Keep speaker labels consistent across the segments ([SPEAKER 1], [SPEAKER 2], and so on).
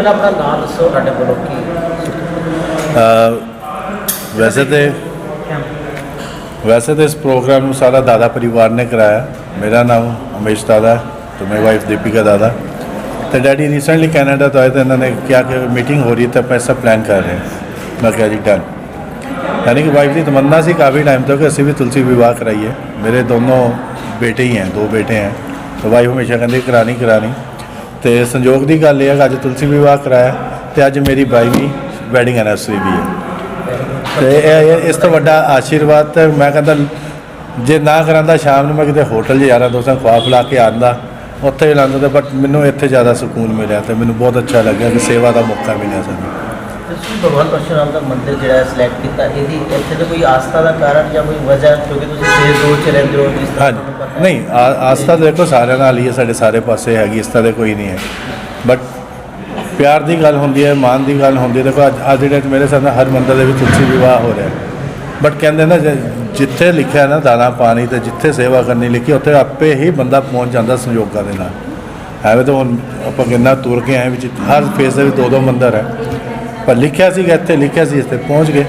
[SPEAKER 1] ਪਹਿਲਾਂ ਆਪਣਾ ਨਾਮ ਦੱਸੋ ਤੁਹਾਡੇ ਕੋਲੋਂ ਕੀ
[SPEAKER 2] वैसे तो इस प्रोग्राम में सारा दादा परिवार ने कराया। मेरा नाम उमेश दादा है, तो मेरी वाइफ दीपिका दादा। तो डैडी रिसेंटली कनाडा तो आए थे, इन्होंने क्या कि मीटिंग हो रही है तो आप ऐसा प्लान कर रहे हैं। मैं क्या जी डन, यानी कि वाइफ की तमन्ना सी काफ़ी टाइम तक असी भी तुलसी विवाह कराइए। मेरे दोनों बेटे ही हैं, 2 बेटे हैं, तो वाइफ हमेशा कहती करानी। तो संयोग की गल है कि अज तुलसी विवाह कराया, तो अज मेरी 22वीं वैडिंग एनिवर्सरी भी है। तो इस तो वड्डा आशीर्वाद तो मैं कहता जे ना करांदा शाम में मैं कितने होटल यारां दोस्तां खवा पिला के आंदा उत्थे ही लांदा, तो बट मैनूं इत्थे ज़्यादा सुकून मिलिया। तो मैनूं बहुत अच्छा लग्या कि सेवा का मौका मिलिया सानूं।
[SPEAKER 1] ਤੁਸੀਂ ਭਗਵਾਨ ਪਰਸ਼ੁਰਾਮ ਦਾ ਮੰਦਿਰ ਜਿਹੜਾ ਸਿਲੈਕਟ ਕੀਤਾ, ਇਹਦੀ ਇੱਥੇ ਤੇ ਕੋਈ ਆਸਥਾ ਦਾ ਕਾਰਨ ਜਾਂ ਕੋਈ ਵਜ੍ਹਾ, ਕਿਉਂਕਿ ਤੁਸੀਂ ਫੇਜ਼ 2 ਚ ਰਹਿੰਦੇ ਹੋ ਜਿਸ ਤਰ੍ਹਾਂ ਤੁਹਾਨੂੰ ਪਤਾ ਹੈ?
[SPEAKER 2] नहीं आस्था तो देखो सारे नाल ही है, साढ़े सारे पासे हैगी, इस तरह कोई नहीं है। बट प्यार की गल होंदी है, मान की गल होंदी है। देखो अज डेट मेरे साथ हर मंदिर के तुलसी विवाह हो रहा है। बट कहते ना जिथे लिखा है ना दाना पानी, तो जिथे सेवा करनी लिखी उत्थे आपे ही बंदा पहुँच जाता संयोगां दे नाल। एवं तो हुण आपां किन्ना तुर के आए, हर फेस के 2-2 मंदिर है, पर लिखा सी इत्थे लिखा सी इत्थे पहुँच गए।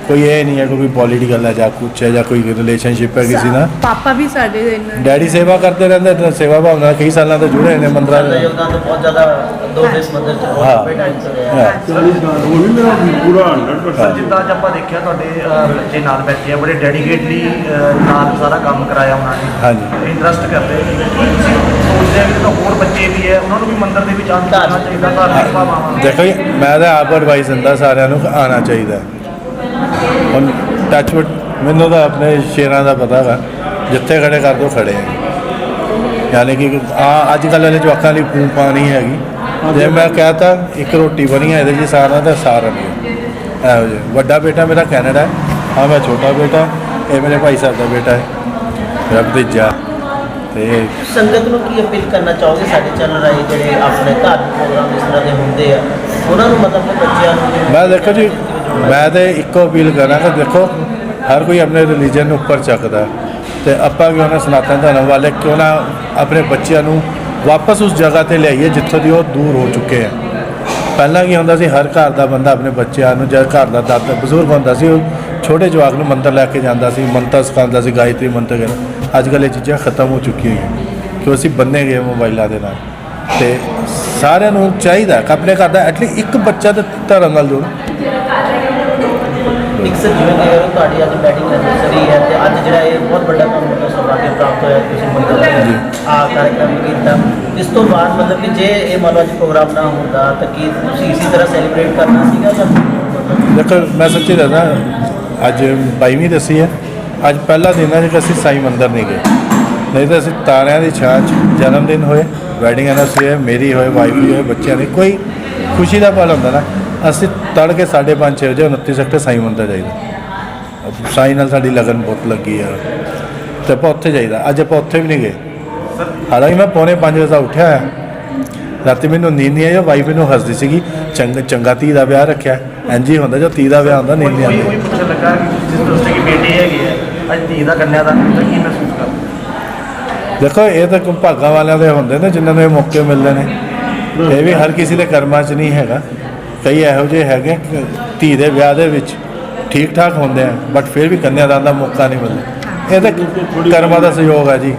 [SPEAKER 2] कोई ये नहीं है कोई पॉलीटिकल है या कुछ है या कोई रिलेशनशिप है किसी ना।
[SPEAKER 3] पापा भी साडे
[SPEAKER 2] डैडी सेवा करते रहते, सेवा भावना कई सालों तो जुड़े ने मंदिर।
[SPEAKER 1] योगदान तो बहुत ज़्यादा 2 फेस मंदिर ਚ ਬਹੁਤ ਲੰਬੇ ਟਾਈਮ ਤੋਂ ਰਿਹਾ।
[SPEAKER 4] ਜਿੱਦਾਂ ਅੱਜ ਆਪਾਂ ਦੇਖਿਆ ਤੁਹਾਡੇ ਬੱਚੇ ਨਾਲ ਬੈਠੇ ਆ, ਬੜੇ ਡੈਡੀਕੇਟਲੀ ਨਾਲ ਸਾਰਾ ਕੰਮ ਕਰਾਇਆ ਉਹਨਾਂ ਨੇ।
[SPEAKER 2] ਹਾਂਜੀ,
[SPEAKER 4] ਇੰਟਰਸਟ ਕਰਦੇ ਤੁਸੀਂ ਸੋਚਦੇ ਆ ਕਿ ਤਾਂ ਹੋਰ ਬੱਚੇ ਵੀ ਹੈ ਉਹਨਾਂ ਨੂੰ ਵੀ ਮੰਦਿਰ ਦੇ ਵਿੱਚ ਆਉਣਾ ਚਾਹੀਦਾ, ਧਾਰਮਿਕ ਭਾਵਨਾਵਾਂ।
[SPEAKER 2] देखो जी मैं तो आप एडवाइस दिंदा सारिਆਂ ਨੂੰ आना चाहिए। ਹੁਣ ਟੱਚਵੁੱਡ ਮੈਨੂੰ ਤਾਂ ਆਪਣੇ ਸ਼ੇਰਾਂ ਦਾ ਪਤਾ ਵਾ, ਜਿੱਥੇ ਖੜੇ ਕਰ ਦੋ ਖੜੇ ਆ। ਯਾਨੀ ਕਿ ਅੱਜ ਕੱਲ੍ਹ ਵਾਲੇ ਜਵਾਕਾਂ ਲਈ ਪੂੰ ਪਾ ਨਹੀਂ ਹੈਗੀ। ਜੇ ਮੈਂ ਕਹਤਾ ਇੱਕ ਰੋਟੀ ਬਣੀ ਹੈ ਇਹਦੇ 'ਚ ਸਾਰਾ ਦਾ ਸਾਰਾ ਨਹੀਂ ਇਹੋ ਜਿਹੇ। ਵੱਡਾ ਬੇਟਾ ਮੇਰਾ ਕੈਨੇਡਾ ਹੈ, ਹਾਂ ਮੈਂ ਛੋਟਾ ਬੇਟਾ, ਇਹ ਮੇਰੇ ਭਾਈ ਸਾਹਿਬ ਦਾ ਬੇਟਾ ਹੈ, ਮੇਰਾ ਭਤੀਜਾ। ਤੇ
[SPEAKER 1] ਸੰਗਤ ਨੂੰ ਕੀ ਅਪੀਲ ਕਰਨਾ ਚਾਹੋਗੇ ਸਾਡੇ ਚੈਨਲ ਰਾਹੀਂ ਜਿਹੜੇ ਆਪਣੇ ਧਾਰਮਿਕ ਪ੍ਰੋਗਰਾਮ ਇਸ ਤਰ੍ਹਾਂ ਦੇ ਹੁੰਦੇ ਆ, ਉਹਨਾਂ ਨੂੰ ਮਤਲਬ ਆਪਣੇ ਬੱਚਿਆਂ ਨੂੰ?
[SPEAKER 2] ਮੈਂ ਦੇਖੋ ਜੀ ਮੈਂ ਤਾਂ ਇੱਕੋ ਅਪੀਲ ਕਰਾਂ ਕਿ ਦੇਖੋ ਹਰ ਕੋਈ ਆਪਣੇ ਰਿਲੀਜਨ ਨੂੰ ਉੱਪਰ ਚੱਕਦਾ, ਅਤੇ ਆਪਾਂ ਕਿਉਂ ਨਾ ਸਨਾਤਨ ਧਰਮ ਵਾਲੇ ਕਿਉਂ ਨਾ ਆਪਣੇ ਬੱਚਿਆਂ ਨੂੰ ਵਾਪਸ ਉਸ ਜਗ੍ਹਾ 'ਤੇ ਲਿਆਈਏ ਜਿੱਥੋਂ ਦੀ ਉਹ ਦੂਰ ਹੋ ਚੁੱਕੇ ਹੈ। ਪਹਿਲਾਂ ਕੀ ਹੁੰਦਾ ਸੀ, ਹਰ ਘਰ ਦਾ ਬੰਦਾ ਆਪਣੇ ਬੱਚਿਆਂ ਨੂੰ, ਜਦ ਘਰ ਦਾ ਦਾਦਾ ਬਜ਼ੁਰਗ ਹੁੰਦਾ ਸੀ ਉਹ ਛੋਟੇ ਜਵਾਕ ਨੂੰ ਮੰਤਰ ਲੈ ਕੇ ਜਾਂਦਾ ਸੀ, ਮੰਤਰ ਸਿਖਾਉਂਦਾ ਸੀ, ਗਾਇਤਰੀ ਮੰਤਰ ਕਹਿੰਦਾ। ਅੱਜ ਕੱਲ੍ਹ ਇਹ ਚੀਜ਼ਾਂ ਖਤਮ ਹੋ ਚੁੱਕੀਆਂ ਹੋਈਆਂ ਕਿਉਂ ਅਸੀਂ ਬੰਨੇ ਗਏ ਮੋਬਾਈਲਾਂ ਦੇ ਨਾਲ। ਅਤੇ ਸਾਰਿਆਂ ਨੂੰ ਚਾਹੀਦਾ ਕਿ ਆਪਣੇ ਘਰ ਦਾ ਐਟਲੀਸਟ ਇੱਕ ਬੱਚਾ ਤਾਂ ਧਰਮ ਨਾਲ ਜੋੜੋ।
[SPEAKER 1] ਇੱਕ ਸਰ ਜਿਵੇਂ ਕਿ ਤੁਹਾਡੀ ਅੱਜ ਬੈਟਿੰਗ ਐਨਵਰਸਰੀ ਹੈ, ਅਤੇ ਅੱਜ ਜਿਹੜਾ ਇਹ ਬਹੁਤ ਵੱਡਾ ਕੰਮ ਮਤਲਬ ਸੌਭਾਗਿਆ ਪ੍ਰਾਪਤ ਹੋਇਆ, ਤੁਸੀਂ ਮੰਦਿਰ ਆ ਕਾਰਜਕ੍ਰਮ ਕੀਤਾ। ਇਸ ਤੋਂ ਬਾਅਦ ਮਤਲਬ ਕਿ ਜੇ ਇਹ ਮੰਨ ਲਓ ਅੱਜ ਪ੍ਰੋਗਰਾਮ ਨਾ ਹੁੰਦਾ ਤਾਂ ਕੀ ਤੁਸੀਂ ਇਸੇ ਤਰ੍ਹਾਂ ਸੈਲੀਬ੍ਰੇਟ ਕਰਨਾ ਸੀਗਾ ਜਾਂ
[SPEAKER 2] ਦੇਖੋ ਮੈਂ ਸੱਚੀ ਦੱਸਾਂ, ਅੱਜ 22ਵੀਂ ਦੱਸੀ ਹੈ, ਅੱਜ ਪਹਿਲਾ ਦਿਨ ਹੈ ਕਿ ਅਸੀਂ ਸਾਈ ਮੰਦਿਰ ਨਹੀਂ ਗਏ। ਨਹੀਂ ਤਾਂ ਅਸੀਂ ਤਾਰਿਆਂ ਦੀ ਛਾਂ 'ਚ ਜਨਮ ਦਿਨ ਹੋਏ, ਵੈਡਿੰਗ ਐਨਵਰਸਰੀ ਹੋਏ, ਮੇਰੀ ਹੋਏ, ਵਾਈਫ ਦੀ ਹੋਏ, ਬੱਚਿਆਂ ਦੀ ਕੋਈ ਖੁਸ਼ੀ ਦਾ ਪਲ ਹੁੰਦਾ ਨਾ, ਅਸੀਂ ਤੜਕੇ 5:30-6 ਵਜੇ 29 ਸੈਕਟਰ ਸਾਈ ਮੰਦਿਰ ਜਾਈਦਾ। ਸਾਈ ਨਾਲ ਸਾਡੀ ਲਗਨ ਬਹੁਤ ਲੱਗੀ ਆ, ਅਤੇ ਆਪਾਂ ਉੱਥੇ ਜਾਈਦਾ। ਅੱਜ ਆਪਾਂ ਉੱਥੇ ਵੀ ਨਹੀਂ ਗਏ, ਹਾਲਾਂਕਿ ਮੈਂ 4:45 ਵਜੇ ਉੱਠਿਆ ਹੋਇਆ। ਰਾਤੀ ਮੈਨੂੰ ਨੀਂਦ ਨਹੀਂ ਆਈ, ਵਾਈਫ ਮੈਨੂੰ ਹੱਸਦੀ ਸੀਗੀ, ਚੰਗਾ ਧੀ ਦਾ ਵਿਆਹ ਰੱਖਿਆ। ਇੰਝ ਹੀ ਹੁੰਦਾ, ਜੋ ਧੀ ਦਾ ਵਿਆਹ ਹੁੰਦਾ ਨੀਂਦ ਨਹੀਂ ਆਉਂਦੀ।
[SPEAKER 4] ਕੋਈ ਪੁੱਛਣ ਲੱਗਾ ਕਿ ਜਿਸ ਦੋਸਤ ਦੀ ਬੇਟੀ ਹੈਗੀ ਹੈ, ਅੱਜ ਧੀ ਦਾ ਕੰਨਿਆ ਦਾ ਕੀ ਮਹਿਸੂਸ ਕਰਦੇ?
[SPEAKER 2] ਦੇਖੋ ਇਹ ਤਾਂ ਭਾਗਾਂ ਵਾਲਿਆਂ ਦੇ ਹੁੰਦੇ ਨੇ ਜਿਨ੍ਹਾਂ ਨੂੰ ਇਹ ਮੌਕੇ ਮਿਲਦੇ ਨੇ, ਇਹ ਵੀ ਹਰ ਕਿਸੇ ਦੇ ਕਰਮਾਂ 'ਚ ਨਹੀਂ ਹੈਗਾ। ਕਈ ਇਹੋ ਜਿਹੇ ਹੈਗੇ ਧੀ ਦੇ ਵਿਆਹ ਦੇ ਵਿੱਚ ਠੀਕ ਠਾਕ ਹੁੰਦੇ ਆ, ਬਟ ਫਿਰ ਵੀ ਕੰਨਿਆਦਾਨ ਦਾ ਮੌਕਾ ਨਹੀਂ ਮਿਲਦਾ। ਇਹ ਤਾਂ ਕਰਮਾਂ ਦਾ ਸਹਿਯੋਗ ਹੈ ਜੀ।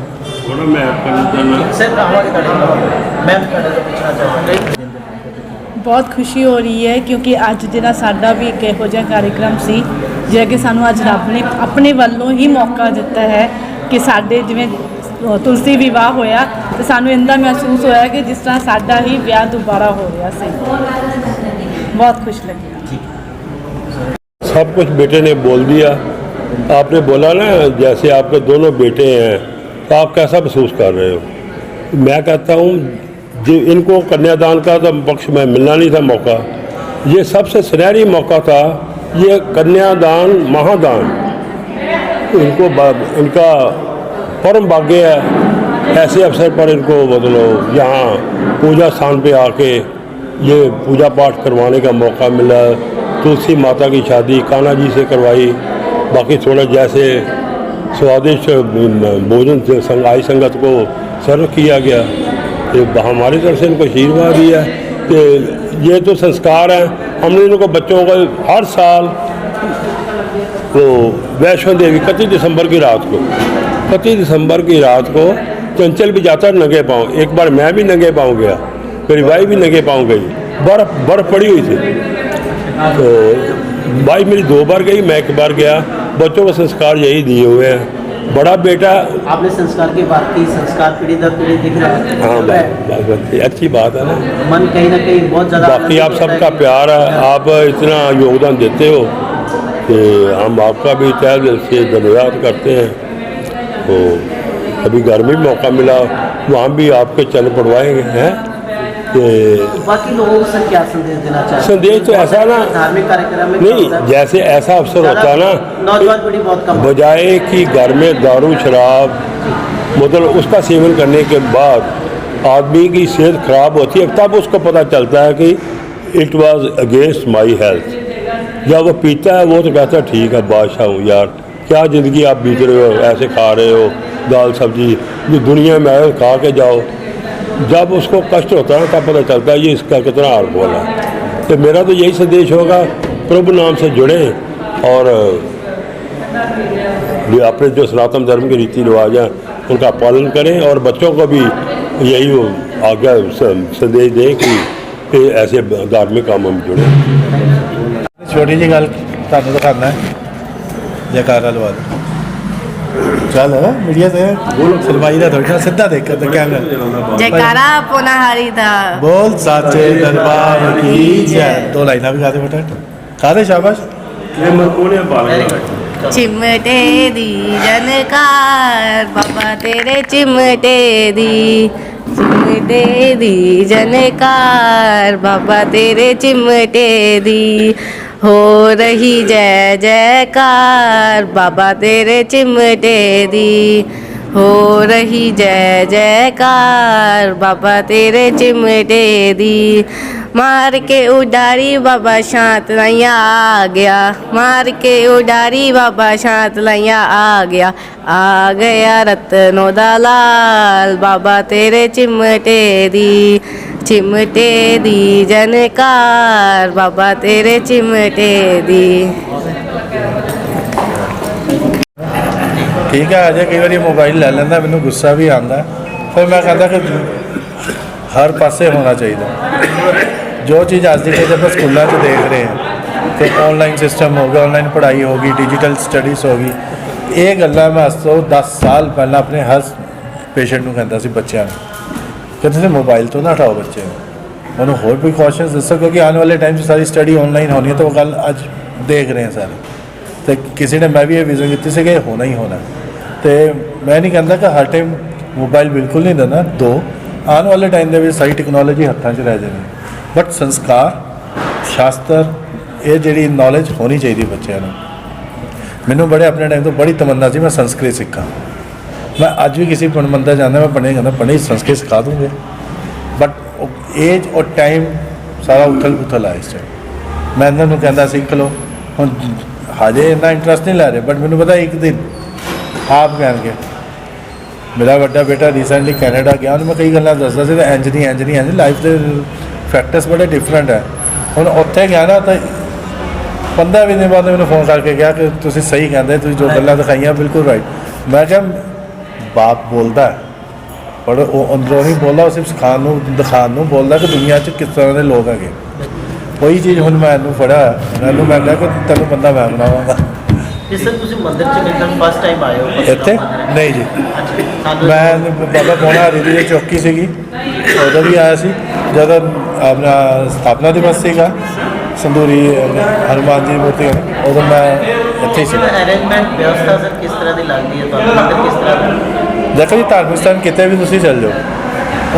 [SPEAKER 3] बहुत खुशी हो रही है क्योंकि अज जिहड़ा साडा भी एक इहो जिहा कार्यक्रम सी जिहड़ा कि सानू अज रब ने अपने वालों ही मौका दिता है कि साडे जिवें तुलसी विवाह होया तो सानू इंदा महसूस होया कि जिस तरह साडा ही विआह दोबारा हो रहा सी। बहुत खुश लगी।
[SPEAKER 5] सब कुछ बेटे ने बोल दिया। आपने बोला ना जैसे आपके दोनों बेटे हैं तो आप कैसा महसूस कर रहे हो? मैं कहता हूँ जो इनको कन्यादान का तो पक्ष में मिलना नहीं था मौका, ये सबसे सुनहरी मौका था। ये कन्यादान महादान इनको इनका परम भाग्य है। ऐसे अवसर पर इनको मतलब यहाँ पूजा स्थान पे आके ये पूजा पाठ करवाने का मौका मिला। तुलसी माता की शादी कान्हा जी से करवाई। बाकी थोड़ा जैसे स्वादिष्ट भोजन आई संगत को सर्व किया गया। तो हमारी तरफ से इनको आशीर्वाद दिया कि ये तो संस्कार है। हमने इनको बच्चों को हर साल तो वैष्णो देवी 31 दिसंबर की रात को 31 दिसंबर की रात को चंचल भी जाता नंगे पाँव। एक बार मैं भी नंगे पाँव गया, मेरी भाई भी नंगे पाँव गई। बर्फ़ पड़ी हुई थी, तो भाई मेरी 2 बार गई, मैं 1 बार गया। बच्चों को संस्कार यही दिए हुए हैं। बड़ा बेटा
[SPEAKER 1] आपने संस्कार की बात की, संस्कार पीढ़ी दर पीढ़ी दिख रहा है।
[SPEAKER 5] हाँ बस अच्छी बात है ना।
[SPEAKER 1] मन कहीं ना कहीं बहुत ज़्यादा
[SPEAKER 5] बाकी आप सबका प्यार है, आप इतना योगदान देते हो कि हम आपका भी तहे दिल से धन्यवाद करते हैं। तो अभी घर में भी मौका मिला, वहाँ भी आपके चल पड़वाएंगे हैं कि
[SPEAKER 1] बाकी लोगों को सर क्या संदेश देना चाहते हैं?
[SPEAKER 5] संदेश तो ऐसा ना,
[SPEAKER 1] धार्मिक कार्यक्रम में
[SPEAKER 5] नहीं जैसे ऐसा अवसर होता है ना,
[SPEAKER 1] नौजवान पीढ़ी बहुत कम है।
[SPEAKER 5] बजाय कि घर में दारू शराब मतलब उसका सेवन करने के बाद आदमी की सेहत खराब होती है, तब उसको पता चलता है कि it was against my health. जब वो पीता है वो तो कहता है ठीक है बादशाह हूँ यार, क्या ज़िंदगी आप बीत रहे हो, ऐसे खा रहे हो दाल सब्जी जो दुनिया में आए खा के जाओ। जब उसको कष्ट होता है तब पता चलता है ये इसका कितना हार्मफुल है। तो मेरा तो यही संदेश होगा, प्रभु नाम से जुड़ें और अपने जो सनातन धर्म के रीति रिवाज हैं उनका पालन करें, और बच्चों को भी यही आज्ञा संदेश दें कि ऐसे धार्मिक कामों में जुड़ें।
[SPEAKER 2] छोटी जी गल ਤੁਹਾਨੂੰ ਦਿਖਾਣਾ ਹੈ, ਜੈਕਾਰਾ ਲਵਾ ਦੇ। ਚੱਲ ਮੀਡੀਆ ਤੇ ਸਲਮਾਈ ਦਾ ਥੋੜਾ ਸਿੱਧਾ ਦੇਖ ਕੇ ਕੈਮਰਾ।
[SPEAKER 6] जयकारा पुनहारी था।
[SPEAKER 2] बोल साचे दरबार की जय। 2 लाइना भी गा दे बेटा, गा दे शाबाश।
[SPEAKER 6] चिमटे दी जनकार बाबा तेरे चिमटे दी, चिमटे दी जनकार बाबा तेरे चिमटे दी, हो रही जय जयकार बाबा तेरे चिमटे दी, हो रही जय जयकार बाबा तेरे चिमटे दी। मार के उडारी बाबा शांत लैया आ गया, मार के उडारी बाबा शांत लैया आ गया रत्नों दा लाल बाबा तेरे चिमटे दी, चिमटे दी जनकार बाबा तेरे चिमटे दी।
[SPEAKER 2] ठीक है, अजय कई बार मोबाइल ले लेंदा, मैनू गुस्सा भी आता, फिर मैं कहता कि हर पासे होना चाहिए। जो चीज़ अज की डेट आप स्कूलों से देख रहे हैं कि ऑनलाइन सिस्टम हो गया, ऑनलाइन पढ़ाई होगी, डिजिटल स्टडीज़ होगी, ये गल्लां मैं अज तो 10 साल पहला अपने हर पेशेंट को कहता सी बच्चों कि तुम मोबाइल तो ना हटाओ बच्चे उन्होंने होर प्रिकॉशनस दसो, क्योंकि आने वाले टाइम से सारी स्टडी ऑनलाइन होनी है। तो वो गल अज देख रहे हैं सारे, तो किसी ने मैं भी ये विजन की कि होना ही होना। तो मैं नहीं कहता कि हर टाइम मोबाइल बिल्कुल नहीं देना। 2 आने वाले टाइम के सारी टेक्नोलॉजी हत्थों च रह जानी, बट संस्कार शास्त्र ये जी नॉलेज होनी चाहिए बच्चों को। मैनू बड़े अपने टाइम तो बड़ी तमन्ना सी मैं संस्कृत सीखा। मैं अज भी किसी मंदिर जाना, मैं पढ़ने कहना पढ़ने संस्कृत सिखा दूँगे, बट एज और टाइम सारा उथल पुथल है इस टाइम। मैं इन्होंने कहता सीख लो, हम हजे इन्ना इंटरस्ट नहीं लै रहे, बट मैनू पता एक दिन आप कह मेरा बड़ा बेटा रिसेंटली कैनेडा गया, उन्हें मैं कई गल्लां दसदा सी, इंज नहीं लाइफ के फैक्टर्स बड़े डिफरेंट है। हुण उत्थे गया ना तो 15 दिन बाद मैंने फोन करके गया कि तुसीं सही कहते, तुसीं जो गल्लां दिखाइयां बिल्कुल राइट। मैं क्या बाप बोलता है, पर वो अंदरों नहीं बोलता, वो सिर्फ सिखाने दिखाने बोलता कि दुनिया च किस तरह के लोग हैं। वही चीज़ हुण मैं फड़िया, मैं कहा कि तेन बंदा मैं बनावांगा।
[SPEAKER 1] जिस तरह तुम मंदिर च फर्स्ट टाइम आए हो
[SPEAKER 2] इतने नहीं जी, मैं बाबा पौना हरी की चौकी सी उदों भी आया सी, जब अपना स्थापना दिवस सीगा संदूरी हनुमान जी मूर्ति, उदों मैं इत्थे ही सी।
[SPEAKER 1] अरेंजमेंट व्यवस्था सर किस तरह की लगती है, मंदिर किस तरह?
[SPEAKER 2] देखो जी, धार्मिक स्थान कितने भी तुसीं चल जाओ,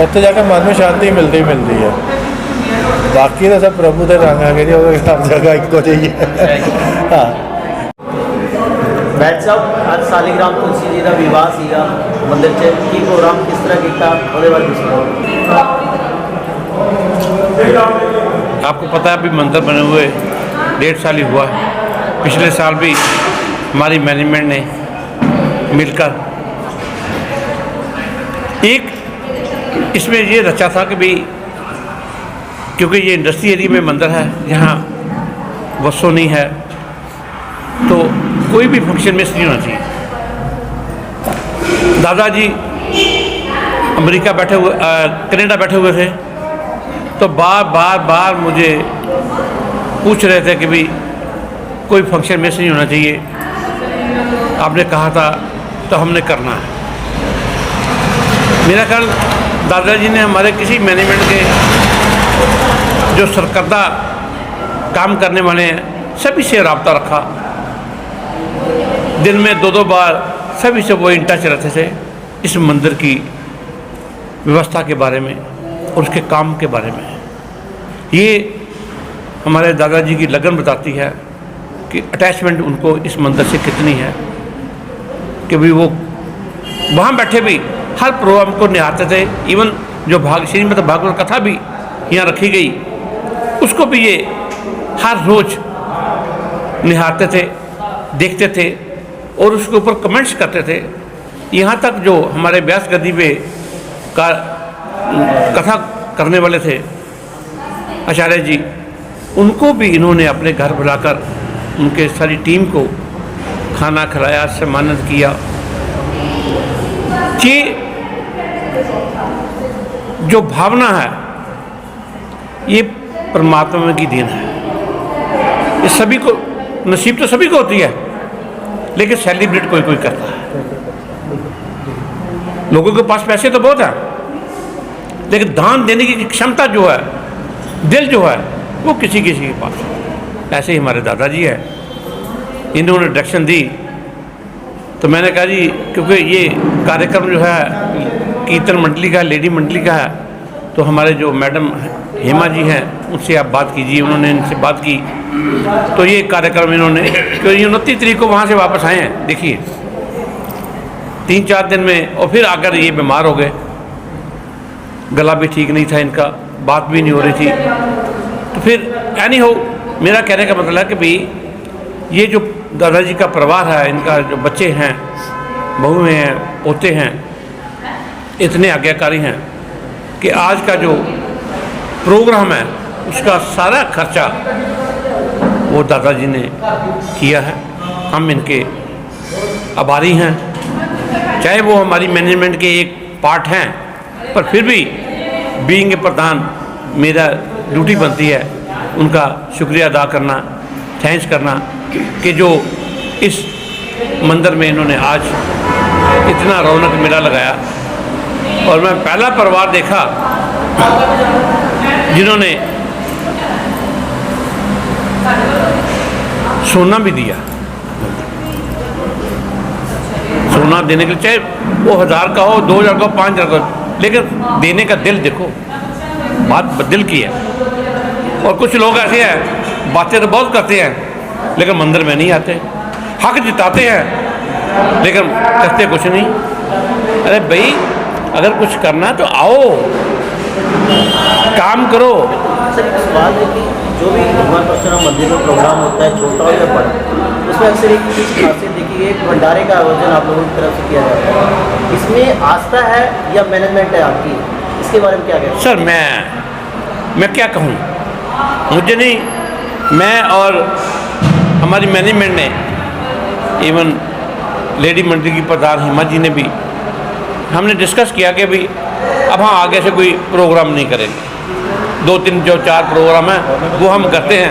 [SPEAKER 2] उत्थे जाकर मन में शांति मिलती है। बाकी तो सब प्रभु के रंग आ गए जी, हर जगह इको चाहिए। हाँ
[SPEAKER 1] बैठ साहब, आज सालीग्राम तुलसी जी का विवाह सीगा मंदिर च, की प्रोग्राम किस तरह किया, ਉਹਦੇ ਬਾਰੇ ਦੱਸੋ।
[SPEAKER 7] आपको पता है अभी मंदिर बने हुए 1.5 साल ही हुआ है। पिछले साल भी हमारी मैनेजमेंट ने मिलकर एक इसमें ये रचा था कि भाई क्योंकि ये इंडस्ट्री एरिया में मंदिर है, यहाँ बसों नहीं है, तो कोई भी फंक्शन मिस नहीं होना चाहिए। दादाजी अमेरिका बैठे हुए, कनाडा बैठे हुए थे, तो बार मुझे पूछ रहे थे कि भाई कोई फंक्शन मिस नहीं होना चाहिए, आपने कहा था तो हमने करना है। मेरा ख्याल दादाजी ने हमारे किसी मैनेजमेंट के जो सरकर्दा काम करने वाले हैं सभी से रब्ता रखा, दिन में 2-2 बार सभी से वो इन टच रहते थे इस मंदिर की व्यवस्था के बारे में और उसके काम के बारे में। ये हमारे दादाजी की लगन बताती है कि अटैचमेंट उनको इस मंदिर से कितनी है कि भी वो वहाँ बैठे भी हर प्रोग्राम को निहारते थे। इवन जो श्रीमद् भागवत कथा भी यहाँ रखी गई उसको भी ये हर रोज़ निहारते थे, देखते थे और उसके ऊपर कमेंट्स करते थे। यहाँ तक जो हमारे व्यास गद्दी पे का कथा करने वाले थे आचार्य जी, उनको भी इन्होंने अपने घर बुलाकर उनके सारी टीम को खाना खिलाया, सम्मानित किया। ये जो भावना है ये परमात्मा की देन है। ये सभी को नसीब तो सभी को होती है, लेकिन सेलिब्रेट कोई करता है। लोगों के पास पैसे तो बहुत हैं, लेकिन दान देने की क्षमता जो है, दिल जो है, वो किसी किसी के पास है। ऐसे ही हमारे दादाजी है, इन्होंने डायरेक्शन दी तो मैंने कहा जी, क्योंकि ये कार्यक्रम जो है कीर्तन मंडली का, लेडी मंडली का है, तो हमारे जो मैडम हेमा जी हैं उनसे आप बात कीजिए। उन्होंने इनसे बात की तो ये कार्यक्रम इन्होंने, क्योंकि 29 तारीख को वहाँ से वापस आए हैं, देखिए 3-4 दिन में, और फिर आकर ये बीमार हो गए, गला भी ठीक नहीं था इनका, बात भी नहीं हो रही थी। तो फिर एनी हो, मेरा कहने का मतलब है कि भाई ये जो दादाजी का परिवार है, इनका जो बच्चे हैं, बहुएं हैं, पोते हैं, इतने आज्ञाकारी हैं कि आज का जो प्रोग्राम है उसका सारा खर्चा वो दादाजी ने किया है। हम इनके आभारी हैं, चाहे वो हमारी मैनेजमेंट के एक पार्ट हैं, पर फिर भी बीइंग ए प्रधान मेरा ड्यूटी बनती है उनका शुक्रिया अदा करना, थैंक्स करना कि जो इस मंदिर में इन्होंने आज इतना रौनक मेला लगाया। और मैं पहला परिवार देखा जिन्होंने सोना भी दिया। सोना देने के लिए, चाहे वो 1000 का हो, 2000 का हो, 5000 का हो, लेकिन देने का दिल देखो, बात दिल की है। और कुछ लोग ऐसे हैं, बातें तो बहुत करते हैं लेकिन मंदिर में नहीं आते, हक जिताते हैं लेकिन करते कुछ नहीं। अरे भाई, अगर कुछ करना तो आओ, काम करो।
[SPEAKER 1] सर एक सवाल है कि जो भी भगवान परशुराम मंदिर में प्रोग्राम होता है, छोटा हो या बड़ा, उसमें अक्सर एक चीज़ खासियत देखी है, एक भंडारे का आयोजन आप लोगों की तरफ से किया जाता है। इसमें आस्था है या मैनेजमेंट है आपकी, इसके बारे में क्या कहते हैं?
[SPEAKER 7] सर मैं क्या कहूँ, मुझे नहीं, मैं और हमारी मैनेजमेंट ने, इवन लेडी मंडली की प्रधान हेमा जी ने भी, हमने डिस्कस किया कि भाई अब हाँ आगे से कोई प्रोग्राम नहीं करेंगे। 2-3 जो 4 प्रोग्राम हैं वो हम करते हैं,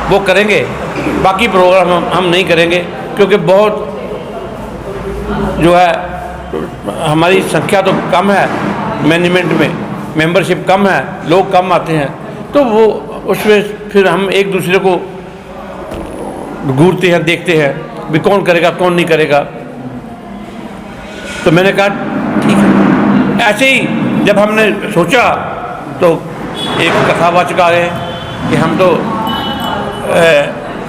[SPEAKER 7] वो करेंगे, बाकी प्रोग्राम हम नहीं करेंगे, क्योंकि बहुत जो है हमारी संख्या तो कम है, मैनेजमेंट में मेंबरशिप कम है, लोग कम आते हैं, तो वो उसमें फिर हम एक दूसरे को घूरते हैं, देखते हैं भी कौन करेगा कौन नहीं करेगा। तो मैंने कहा ठीक है। ऐसे ही जब हमने सोचा तो एक कथावाचक आ गए कि हम तो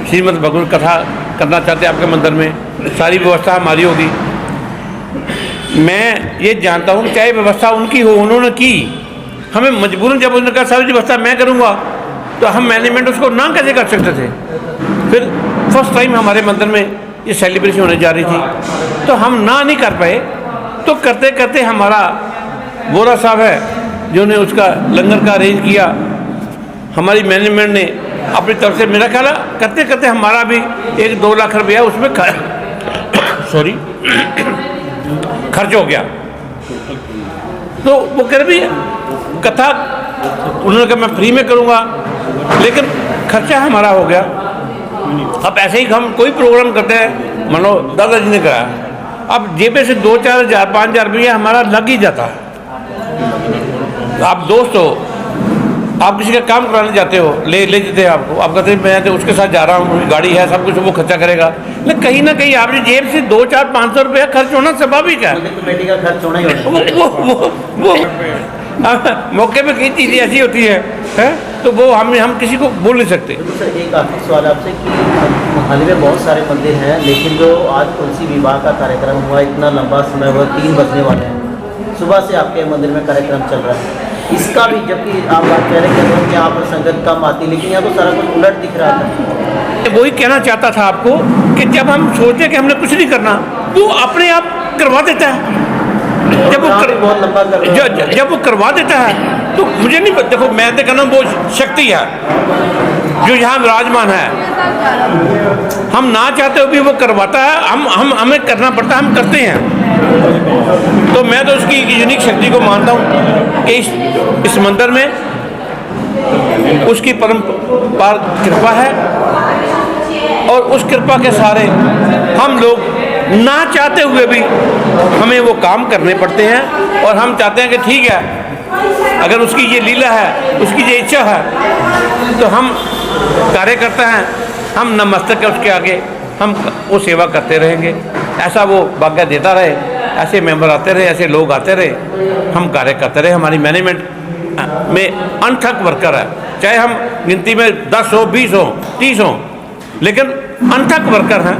[SPEAKER 7] श्रीमद् भागवत कथा करना चाहते हैं आपके मंदिर में, सारी व्यवस्था हमारी होगी। मैं ये जानता हूँ चाहे व्यवस्था उनकी हो, उन्होंने की, हमें मजबूरन जब उन्होंने कहा सारी व्यवस्था मैं करूँगा, तो हम मैनेजमेंट उसको ना कैसे कर सकते थे। फिर फर्स्ट टाइम हमारे मंदिर में ये सेलिब्रेशन होने जा रही थी, तो हम ना नहीं कर पाए, तो करते करते हमारा वोरा साहब है जिन्होंने उसका लंगर का अरेंज किया, हमारी मैनेजमेंट ने अपनी तरफ से, मेरा ख्याल है करते करते हमारा भी 1-2 लाख रुपया उसमें सॉरी खर्च हो गया। तो वो कह रहे भी कथा उन्होंने कहा मैं फ्री में करूँगा, लेकिन खर्चा हमारा हो गया। अब ऐसे ही हम कोई प्रोग्राम करते हैं, मानो दादाजी ने कराया, अब जेबे से 2-4 हज़ार 5,000 रुपया हमारा लग ही जाता है। आप दोस्त हो, आप किसी का काम कराने जाते हो, ले देते हैं आपको, आप कहते हैं मैं तो उसके साथ जा रहा हूँ, गाड़ी है, सब कुछ वो खर्चा करेगा, लेकिन कहीं ना कहीं आपकी जेब से 200-400-500 रुपया खर्च होना स्वाभाविक है।
[SPEAKER 1] कमेटी का खर्च होना ही होना।
[SPEAKER 7] वो मौके पे कई चीज़ें ऐसी होती है तो वो हम किसी को बोल नहीं सकते।
[SPEAKER 1] तो सर एक आखिरी सवाल आपसे कि मोहाली में बहुत सारे मंदिर हैं, लेकिन जो आज तुलसी विवाह का कार्यक्रम हुआ, इतना लंबा समय हुआ, 3 बजने वाले हैं, सुबह से आपके मंदिर में कार्यक्रम चल रहा है, इसका भी, जबकि आप बात कह रहे हैं कि यहाँ पर संगत कम आती, लेकिन यहाँ तो सारा कुछ उलट दिख रहा था।
[SPEAKER 7] वही कहना चाहता था आपको कि जब हम सोचते कि हमने कुछ नहीं करना, वो अपने आप करवा देता है। जब वो करवा देता है तो मुझे नहीं पता, देखो मैं तो कहना वो शक्ति है जो यहाँ विराजमान है, हम ना चाहते हुए भी वो करवाता है, हमें करना पड़ता है, हम करते हैं। तो मैं तो उसकी यूनिक शक्ति को मानता हूँ कि इस मंदिर में उसकी परंपार कृपा है, और उस कृपा के सहारे हम लोग ना चाहते हुए भी हमें वो काम करने पड़ते हैं, और हम चाहते हैं कि ठीक है, अगर उसकी ये लीला है, उसकी ये इच्छा है, तो हम कार्य करते हैं, हम नतमस्तक है उसके आगे, हम वो सेवा करते रहेंगे। ऐसा वो भाग्य देता रहे, ऐसे मेंबर आते रहे, ऐसे लोग आते रहे, हम कार्य करते रहे। हमारी मैनेजमेंट में अनथक वर्कर है, चाहे हम गिनती में 10 हो, 20 हो, 30 हो, लेकिन अनथक वर्कर हैं,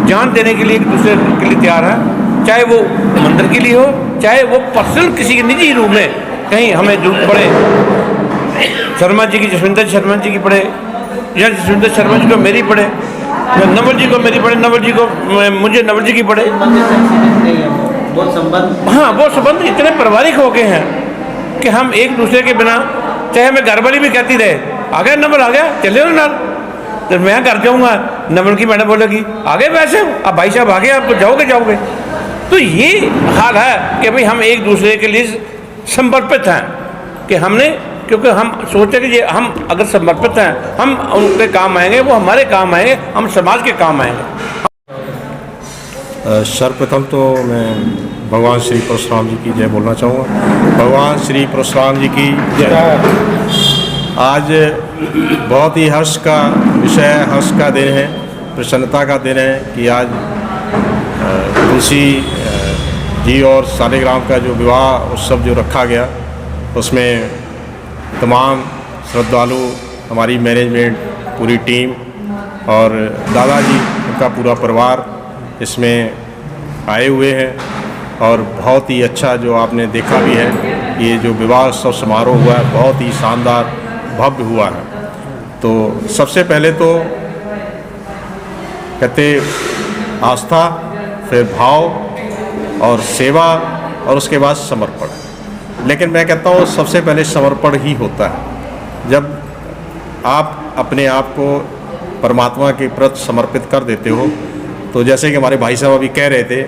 [SPEAKER 7] जान देने के लिए एक दूसरे के लिए तैयार हैं, चाहे वो मंदिर के लिए हो, चाहे वो पर्सनल किसी के निजी रूप में कहीं हमें जरूरत पड़े, शर्मा जी की, जसविंदर शर्मा जी की पड़े, या जसविंदर शर्मा जी को मेरी पड़े, नवल जी को मेरी पड़े, नवल जी को मुझे नवल जी की पड़े।
[SPEAKER 1] वो संबंध,
[SPEAKER 7] हाँ, वो संबंध इतने पारिवारिक हो गए हैं कि हम एक दूसरे के बिना, चाहे हमें घर वाली भी कहती रहे आ गया नवल, आ गया, चले ना, तो मैं घर जाऊँगा, नवल की मैडम बोलेगी आ गए वैसे, अब भाई साहब आ गए, आप जाओगे। तो ये हाल है कि भाई हम एक दूसरे के लिए समर्पित हैं, कि हमने, क्योंकि हम सोचते हैं कि ये हम अगर समर्पित हैं, हम उनके काम आएंगे, वो हमारे काम आएंगे, हम समाज के काम आएंगे।
[SPEAKER 8] सर्वप्रथम तो मैं भगवान श्री परशुराम जी की जय बोलना चाहूँगा। भगवान श्री परशुराम जी की जय। आज बहुत ही हर्ष का विषय है, हर्ष का दिन है, प्रसन्नता का दिन है कि आज तुलसी जी और सालिग्राम का जो विवाह उत्सव जो रखा गया, उसमें तमाम श्रद्धालु, हमारी मैनेजमेंट, पूरी टीम और दादाजी उनका पूरा परिवार इसमें आए हुए हैं, और बहुत ही अच्छा जो आपने देखा भी है, ये जो विवाह उत्सव समारोह हुआ है बहुत ही शानदार भव्य हुआ है। तो सबसे पहले तो कहते आस्था, फिर भाव और सेवा, और उसके बाद समर्पण। लेकिन मैं कहता हूँ सबसे पहले समर्पण ही होता है। जब आप अपने आप को परमात्मा के प्रति समर्पित कर देते हो, तो जैसे कि हमारे भाई साहब अभी कह रहे थे,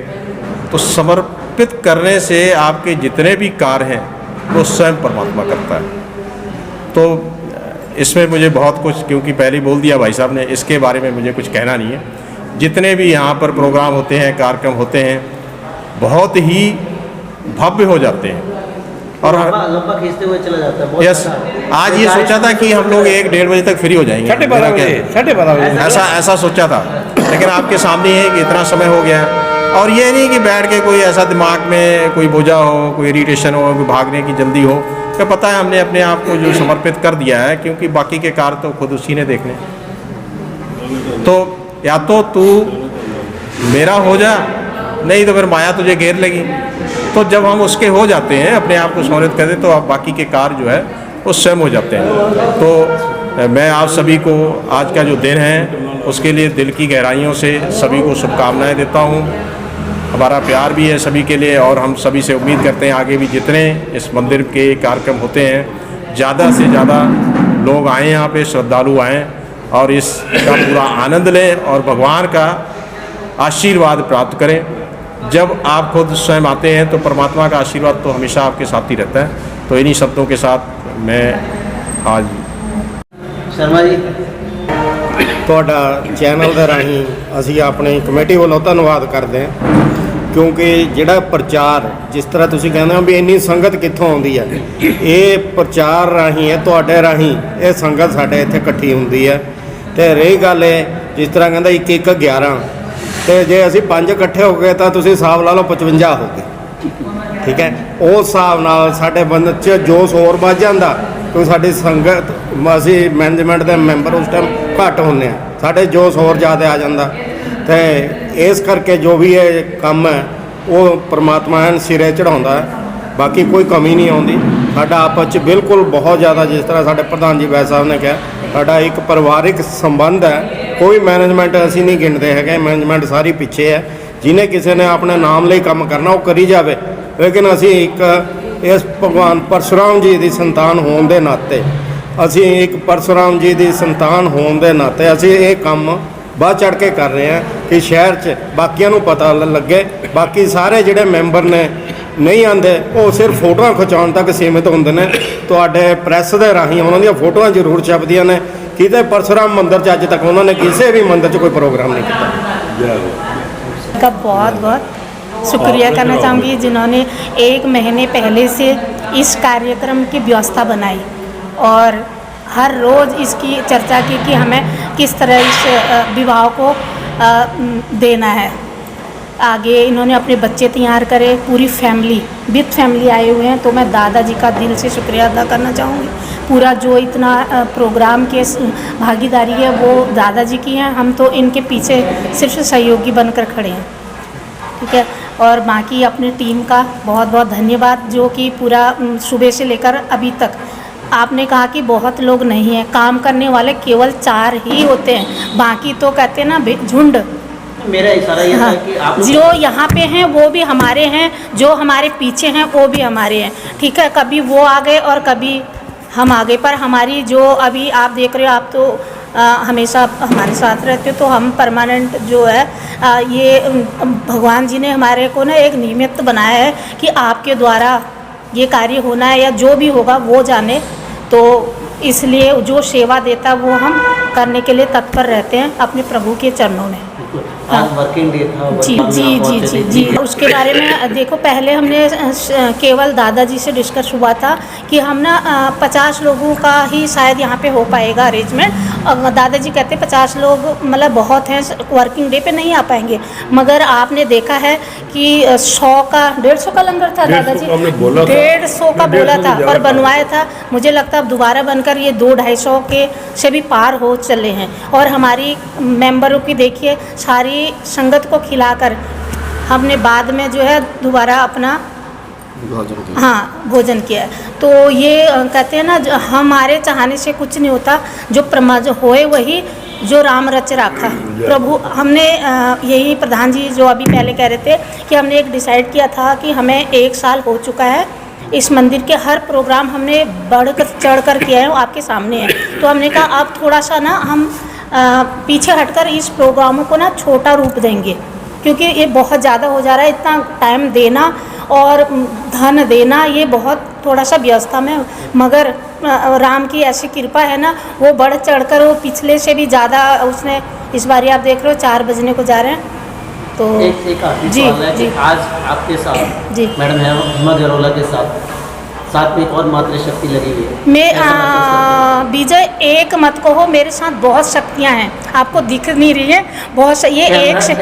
[SPEAKER 8] तो समर्पित करने से आपके जितने भी कार्य हैं वो स्वयं परमात्मा करता है। तो इसमें मुझे बहुत कुछ, क्योंकि पहले बोल दिया भाई साहब ने, इसके बारे में मुझे कुछ कहना नहीं है। जितने भी यहाँ पर प्रोग्राम होते हैं, कार्यक्रम होते हैं, बहुत ही भव्य हो जाते हैं, और
[SPEAKER 1] लंबा खींचते हुए चला जाता है।
[SPEAKER 8] यस, आज ये सोचा था कि हम लोग 1-1:30 बजे तक फ्री हो जाएंगे,
[SPEAKER 7] 12:30 बजे
[SPEAKER 8] ऐसा सोचा था, लेकिन आपके सामने है कि इतना समय हो गया। और ये नहीं कि बैठ के कोई ऐसा दिमाग में कोई बोझा हो, कोई इरिटेशन हो, कोई भागने की जल्दी हो, क्या पता है हमने अपने आप को जो समर्पित कर दिया है, क्योंकि बाकी के कार्य तो खुद उसी ने देखने। तो या तो तू मेरा हो जा, नहीं तो फिर माया तुझे घेर लेगी। तो जब हम उसके हो जाते हैं, अपने आप को समर्पित कर दें, तो आप बाकी के कार्य जो है वो स्वयं हो जाते हैं। तो मैं आप सभी को आज का जो दिन है उसके लिए दिल की गहराइयों से सभी को शुभकामनाएं देता हूँ। हमारा प्यार भी है सभी के लिए, और हम सभी से उम्मीद करते हैं आगे भी जितने इस मंदिर के कार्यक्रम होते हैं, ज़्यादा से ज़्यादा लोग आएँ यहाँ पे, श्रद्धालु आएँ और इसका पूरा आनंद लें और भगवान का आशीर्वाद प्राप्त करें। जब आप खुद स्वयं आते हैं तो परमात्मा का आशीर्वाद तो हमेशा आपके साथ ही रहता है। तो इन्हीं शब्दों के साथ मैं आज
[SPEAKER 1] शर्मा जी
[SPEAKER 9] ਤੁਹਾਡਾ ਚੈਨਲ ਦੇ ਰਾਹੀਂ ਅਸੀਂ ਆਪਣੀ ਕਮੇਟੀ ਵੱਲੋਂ ਧੰਨਵਾਦ ਕਰਦੇ ਹਾਂ, ਕਿਉਂਕਿ ਜਿਹੜਾ ਪ੍ਰਚਾਰ ਜਿਸ ਤਰ੍ਹਾਂ ਤੁਸੀਂ ਕਹਿੰਦੇ ਹੋ ਵੀ ਇੰਨੀ ਸੰਗਤ ਕਿੱਥੋਂ ਆਉਂਦੀ ਹੈ, ਇਹ ਪ੍ਰਚਾਰ ਰਾਹੀਂ ਹੈ, ਤੁਹਾਡੇ ਰਾਹੀਂ ਇਹ ਸੰਗਤ ਸਾਡੇ ਇੱਥੇ ਇਕੱਠੀ ਹੁੰਦੀ ਹੈ। ਤੇ ਰਹੀ ਗੱਲ ਇਹ ਜਿਸ ਤਰ੍ਹਾਂ ਕਹਿੰਦਾ 1 1 11 ਤੇ ਜੇ ਅਸੀਂ 5 ਇਕੱਠੇ ਹੋ ਗਏ ਤਾਂ ਤੁਸੀਂ ਹਿਸਾਬ ਲਾ ਲਓ 55 ਹੋ ਗਏ, ਠੀਕ ਹੈ। ਉਸ ਹਿਸਾਬ ਨਾਲ ਸਾਡੇ ਬੰਦੇ 'ਚ ਜੋਸ਼ ਹੋਰ ਵੱਧ ਜਾਂਦਾ, ਕਿਉਂਕਿ ਸਾਡੀ ਸੰਗਤ ਅਸੀਂ ਮੈਨੇਜਮੈਂਟ ਦੇ ਮੈਂਬਰ ਉਸ ਟਾਈਮ ਘੱਟ ਹੁੰਦੇ ਆ, ਸਾਡੇ ਜੋਸ਼ ਹੋਰ ਜ਼ਿਆਦਾ ਆ ਜਾਂਦਾ। ਤੇ ਇਸ ਕਰਕੇ ਜੋ ਵੀ ਇਹ ਕੰਮ ਹੈ ਉਹ ਪ੍ਰਮਾਤਮਾ ਐਨ ਸਿਰੇ ਚੜਾਉਂਦਾ ਹੈ, ਬਾਕੀ ਕੋਈ ਕਮੀ ਨਹੀਂ ਆਉਂਦੀ। ਸਾਡਾ ਆਪਸ 'ਚ ਬਿਲਕੁਲ ਬਹੁਤ ਜ਼ਿਆਦਾ, ਜਿਸ ਤਰ੍ਹਾਂ ਸਾਡੇ ਪ੍ਰਧਾਨ ਜੀ ਵੈਦ ਸਾਹਿਬ ਨੇ ਕਿਹਾ, ਸਾਡਾ ਇੱਕ ਪਰਿਵਾਰਿਕ ਸੰਬੰਧ ਹੈ। ਕੋਈ ਮੈਨੇਜਮੈਂਟ ਅਸੀਂ ਨਹੀਂ ਗਿਣਦੇ ਹੈਗੇ, ਮੈਨੇਜਮੈਂਟ ਸਾਰੀ ਪਿੱਛੇ ਹੈ। ਜਿਹਨੇ ਕਿਸੇ ਨੇ ਆਪਣੇ ਨਾਮ ਲਈ ਕੰਮ ਕਰਨਾ ਉਹ ਕਰੀ ਜਾਵੇ, ਲੇਕਿਨ ਅਸੀਂ ਇੱਕ ਇਸ ਭਗਵਾਨ ਪਰਸ਼ੁਰਾਮ ਜੀ ਦੀ ਸੰਤਾਨ ਹੋਣ ਦੇ ਨਾਤੇ ਅਸੀਂ ਇਹ ਕੰਮ ਵੱਧ ਚੜ੍ਹ ਕੇ ਕਰ ਰਹੇ ਹਾਂ ਕਿ ਸ਼ਹਿਰ 'ਚ ਬਾਕੀਆਂ ਨੂੰ ਪਤਾ ਲੱਗੇ। ਬਾਕੀ ਸਾਰੇ ਜਿਹੜੇ ਮੈਂਬਰ ਨੇ ਨਹੀਂ ਆਉਂਦੇ, ਉਹ ਸਿਰਫ ਫੋਟੋਆਂ ਖਿਚਾਉਣ ਤੱਕ ਸੀਮਿਤ ਹੁੰਦੇ ਨੇ। ਤੁਹਾਡੇ ਪ੍ਰੈਸ ਦੇ ਰਾਹੀਂ ਉਹਨਾਂ ਦੀਆਂ ਫੋਟੋਆਂ ਜ਼ਰੂਰ ਛਪਦੀਆਂ ਨੇ। ਕਿਤੇ ਪਰਸ਼ੁਰਾਮ ਮੰਦਿਰ 'ਚ ਅੱਜ ਤੱਕ ਉਹਨਾਂ ਨੇ ਕਿਸੇ ਵੀ ਮੰਦਿਰ 'ਚ ਕੋਈ ਪ੍ਰੋਗਰਾਮ नहीं किया।
[SPEAKER 10] का बहुत बहुत शुक्रिया करना चाहूँगी जिन्होंने 1 महीने पहले से इस कार्यक्रम की व्यवस्था बनाई और हर रोज़ इसकी चर्चा की कि हमें किस तरह इस विवाह को देना है। आगे इन्होंने अपने बच्चे तैयार करे, पूरी फैमिली विद फैमिली आए हुए हैं, तो मैं दादाजी का दिल से शुक्रिया अदा करना चाहूँगी। पूरा जो इतना प्रोग्राम के भागीदारी है वो दादाजी की है, हम तो इनके पीछे सिर्फ सहयोगी बनकर खड़े हैं, ठीक है। और बाकी अपनी टीम का बहुत बहुत धन्यवाद, जो कि पूरा सुबह से लेकर अभी तक। आपने कहा कि बहुत लोग नहीं हैं, काम करने वाले केवल 4 ही होते हैं, बाकी तो कहते हैं ना झुंड।
[SPEAKER 1] मेरा इशारा यह था कि आप
[SPEAKER 10] जो यहाँ पे हैं वो भी हमारे हैं, जो हमारे पीछे हैं वो भी हमारे हैं, ठीक है। कभी वो आ गए और कभी हम आ गए, पर हमारी जो अभी आप देख रहे हो, आप तो हमेशा हमारे साथ रहते हो, तो हम परमानेंट जो है ये भगवान जी ने हमारे को ना एक निमित्त बनाया है कि आपके द्वारा ये कार्य होना है या जो भी होगा वो जाने। तो इसलिए जो सेवा देता है वो हम करने के लिए तत्पर रहते हैं अपने प्रभु के चरणों में।
[SPEAKER 1] आज वर्किंग डे था,
[SPEAKER 10] जी जी जी जी जी उसके बारे में देखो, पहले हमने केवल दादाजी से डिस्कस हुआ था कि हम ना 50 लोगों का ही शायद यहाँ पे हो पाएगा अरेंजमेंट। और दादाजी कहते 50 लोग मतलब बहुत हैं, वर्किंग डे पे नहीं आ पाएंगे। मगर आपने देखा है कि 100 का 150 का लंगर था दादाजी, 150 का बोला था और बनवाया था। मुझे लगता है अब दोबारा बनकर ये 200-250 के से भी पार हो चले हैं। और हमारी मेंबरों की देखिए सारी संगत को खिलाकर हमने बाद में जो है दोबारा अपना भोजन किया है। तो ये कहते हैं ना, हमारे चाहने से कुछ नहीं होता, जो होए वही जो राम रच राखा प्रभु। हमने यही प्रधान जी जो अभी पहले कह रहे थे कि हमने एक डिसाइड किया था कि हमें 1 साल हो चुका है, इस मंदिर के हर प्रोग्राम हमने बढ़कर चढ़कर किया है, वो आपके सामने है। तो हमने कहा अब थोड़ा सा ना हम पीछे हटकर इस प्रोग्रामों को ना छोटा रूप देंगे, क्योंकि ये बहुत ज़्यादा हो जा रहा है। इतना टाइम देना और धन देना ये बहुत थोड़ा सा व्यवस्था में, मगर राम की ऐसी कृपा है ना, वो बढ़ चढ़कर वो पिछले से भी ज़्यादा उसने इस बार आप देख रहे हो 4 बजने को जा रहे हैं। तो
[SPEAKER 1] एक आखिरी सवाल है कि आज आपके साथ
[SPEAKER 10] जी
[SPEAKER 1] मैडम हेमा जरोला के साथ में एक और मातृशक्ति लगी हुई है।
[SPEAKER 10] मैं विजय एक मत कहो, मेरे साथ बहुत शक्तियाँ हैं, आपको दिख नहीं रही है बहुत ये एक से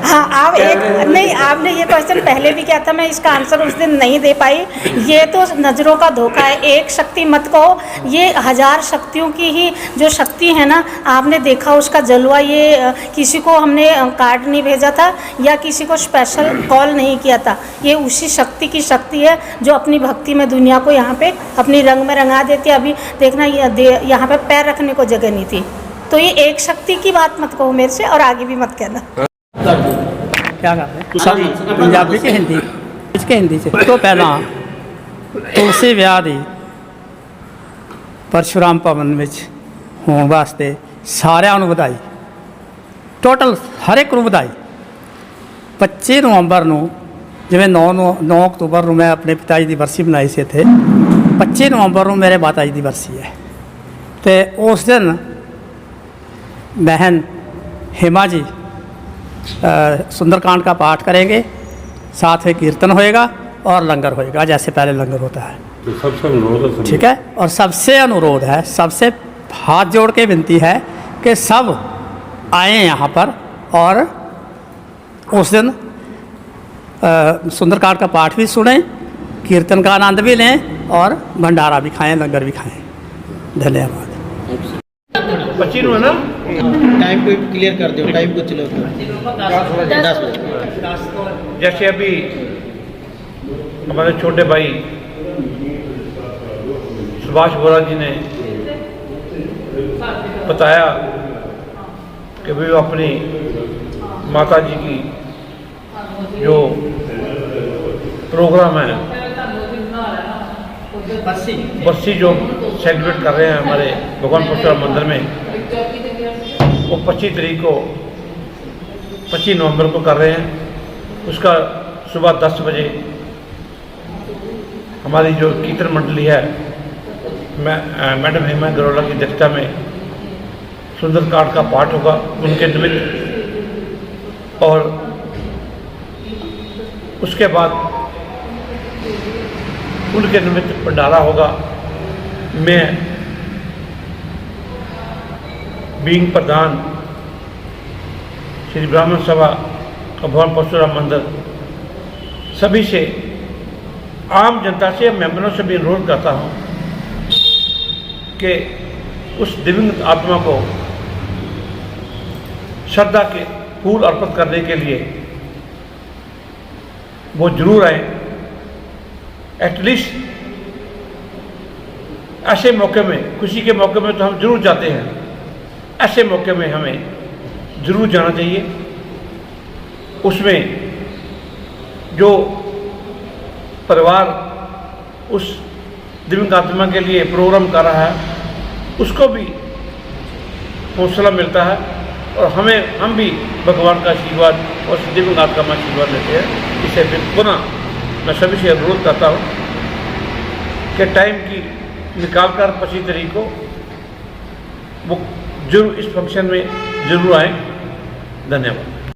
[SPEAKER 10] हाँ आप एक नहीं, आपने ये क्वेश्चन पहले भी किया था, मैं इसका आंसर उस दिन नहीं दे पाई। ये तो नज़रों का धोखा है, एक शक्ति मत कहो, ये 1000 शक्तियों की ही जो शक्ति है ना, आपने देखा उसका जलवा। ये किसी को हमने कार्ड नहीं भेजा था या किसी को स्पेशल कॉल नहीं किया था, ये उसी शक्ति की शक्ति है जो अपनी भक्ति में दुनिया को यहाँ पे अपनी रंग में रंगा देती है। अभी देखना यहाँ पे पैर रखने को जगह नहीं थी। तो ये एक शक्ति की बात मत कहो मेरे से, और आगे भी मत कहना।
[SPEAKER 11] क्या करते हैं पंजाबी के हिंदी इसके हिंदी से तो पहला तुलसी विआह दी परशुराम भवन में होने वास्ते सारिਆਂ ਨੂੰ ਵਧਾਈ, टोटल हर एक ਨੂੰ ਵਧਾਈ। 25 नवंबर ਨੂੰ ਜਿਵੇਂ 9 ਅਕਤੂਬਰ ਨੂੰ मैं अपने पिता जी की बरसी बनाई सी इत्थे, 25 नवंबर ਨੂੰ मेरे माता जी की बरसी है। तो उस दिन बहन हेमा जी सुंदरकांड का पाठ करेंगे, साथ में कीर्तन होएगा और लंगर होएगा, जैसे पहले लंगर होता है।
[SPEAKER 5] तो सबसे अनुरोध है,
[SPEAKER 11] ठीक है। और सबसे अनुरोध है, सबसे हाथ जोड़ के विनती है कि सब आए यहाँ पर और उस दिन सुंदरकांड का पाठ भी सुने, कीर्तन का आनंद भी लें और भंडारा भी खाएं, लंगर भी खाएं। धन्यवाद।
[SPEAKER 7] 25 ਨੂੰ है ना?
[SPEAKER 1] टाइम को क्लियर कर दो, टाइम को चलो 10 बजे।
[SPEAKER 7] जैसे अभी हमारे छोटे भाई सुभाष बोरा जी ने बताया कि भी वो अपनी माता जी की जो प्रोग्राम है बरसी जो सेलिब्रेट कर रहे हैं हमारे भगवान परशुराम मंदिर में, वो 25 तारीख को 25 नवंबर को कर रहे हैं। उसका सुबह 10 बजे हमारी जो कीर्तन मंडली है, मैडम हेमा गरोला की अध्यक्षता में सुंदरकांड का पाठ होगा उनके निमित्त, और उसके बाद उनके निमित्त भंडारा होगा। मैं बीइंग प्रधान श्री ब्राह्मण सभा भगवान परशुराम मंदिर सभी से, आम जनता से, मेंबरों से भी अनुरोध करता हूँ कि उस दिव्यांग आत्मा को श्रद्धा के फूल अर्पित करने के लिए वो जरूर आए। एटलीस्ट ऐसे मौके में, खुशी के मौके में तो हम जरूर जाते हैं, ऐसे मौके में हमें जरूर जाना चाहिए। उसमें जो परिवार उस दिव्यांग आत्मा के लिए प्रोग्राम कर रहा है उसको भी हौसला मिलता है, और हम भी भगवान का आशीर्वाद और दिव्यांग आत्मा का आशीर्वाद लेते हैं। इसे फिर पुनः मैं सभी से अनुरोध करता हूँ कि टाइम की निकाल कर 25 तारीख को वो जरूर इस फंक्शन में जरूर आएँ। धन्यवाद।